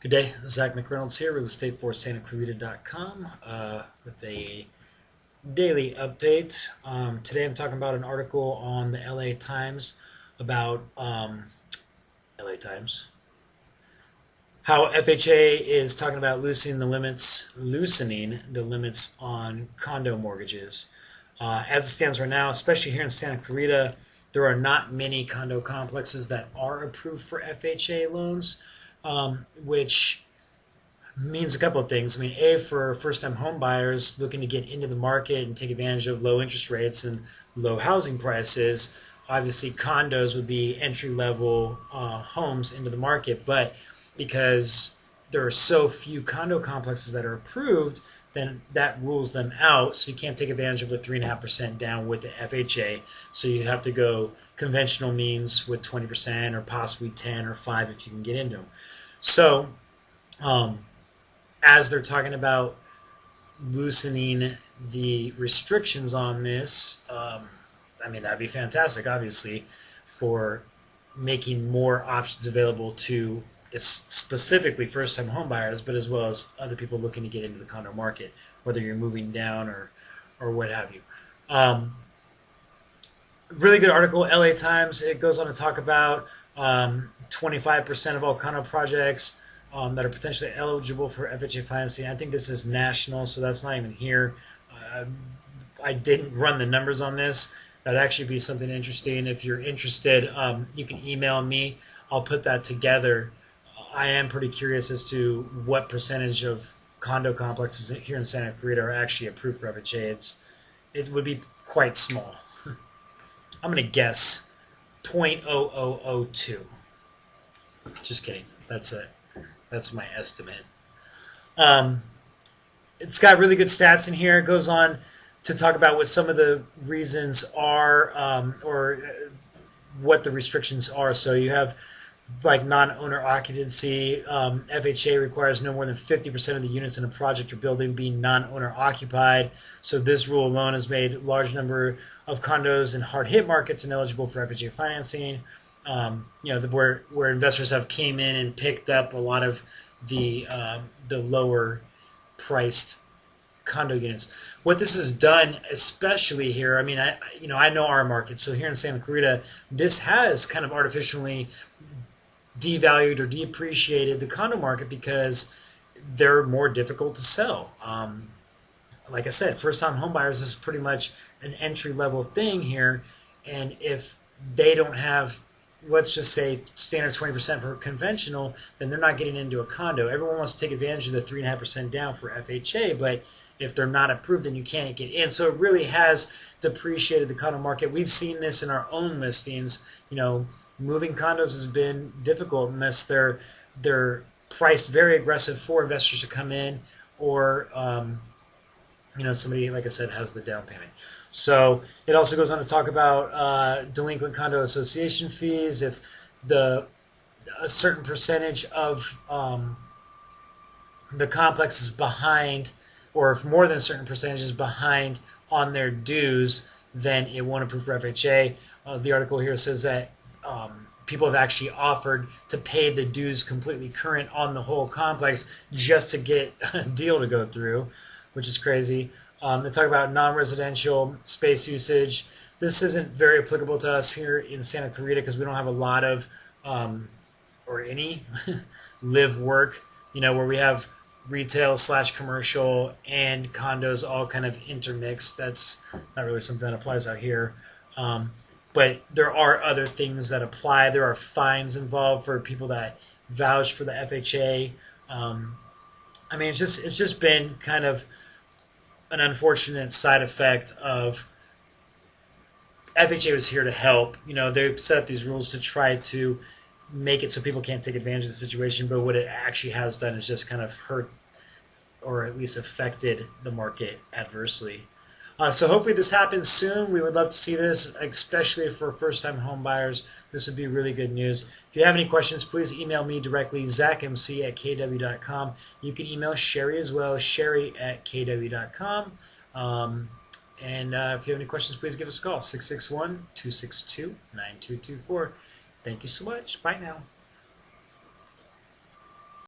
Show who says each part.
Speaker 1: Good day, Zach McReynolds here, real estate for SantaClarita.com with a daily update. Today I'm talking about an article on the LA Times about LA Times, how FHA is talking about loosening the limits on condo mortgages. As it stands right now, especially here in Santa Clarita, there are not many condo complexes that are approved for FHA loans, which means a couple of things. I mean, A, for first-time home buyers looking to get into the market and take advantage of low interest rates and low housing prices, obviously condos would be entry-level homes into the market. But because there are so few condo complexes that are approved, then that rules them out. So you can't take advantage of the 3.5% down with the FHA. So you have to go conventional means with 20% or possibly 10 or 5 if you can get into them. So as they're talking about loosening the restrictions on this, I mean, that'd be fantastic, obviously, for making more options available to specifically first-time home buyers, but as well as other people looking to get into the condo market, whether you're moving down or what have you. Really good article, LA Times. It goes on to talk about 25% of all condo projects that are potentially eligible for FHA financing. I think this is national, so that's not even here. I didn't run the numbers on this. That'd actually be something interesting. If you're interested, you can email me. I'll put that together. I am pretty curious as to what percentage of condo complexes here in Santa Clarita are actually approved for FHA. It would be quite small. I'm going to guess 0.0002. Just kidding. That's it. That's my estimate. It's got really good stats in here. It goes on to talk about what some of the reasons are or what the restrictions are. So you have like non-owner occupancy. FHA requires no more than 50% of the units in a project or building being non-owner occupied. So this rule alone has made a large number of condos in hard-hit markets ineligible for FHA financing. Where investors have came in and picked up a lot of the lower priced condo units. What this has done, especially here, I mean, I know our market. So here in Santa Clarita, this has kind of artificially devalued or depreciated the condo market because they're more difficult to sell. Like I said, first-time homebuyers is pretty much an entry-level thing here, and if they don't have, let's just say, standard 20% for conventional, then they're not getting into a condo. Everyone wants to take advantage of the 3.5% down for FHA, but if they're not approved, then you can't get in. So it really has depreciated the condo market. We've seen this in our own listings. Moving condos has been difficult unless they're priced very aggressive for investors to come in, or somebody, like I said, has the down payment. So it also goes on to talk about delinquent condo association fees. If a certain percentage of the complex is behind, or if more than a certain percentage is behind on their dues, then it won't approve for FHA. The article here says that people have actually offered to pay the dues completely current on the whole complex just to get a deal to go through, which is crazy. They talk about non-residential space usage. This isn't very applicable to us here in Santa Clarita because we don't have a lot of, or any, live work, where we have retail/commercial and condos all kind of intermixed. That's not really something that applies out here. But there are other things that apply. There are fines involved for people that vouch for the FHA. I mean, it's just been kind of an unfortunate side effect of FHA was here to help. They set up these rules to try to make it so people can't take advantage of the situation, but what it actually has done is just kind of hurt or at least affected the market adversely. So hopefully this happens soon. We would love to see this, especially for first-time home buyers. This would be really good news. If you have any questions, please email me directly, zachmc@kw.com. You can email Sherry as well, sherry@kw.com. And if you have any questions, please give us a call, 661-262-9224. Thank you so much. Bye now.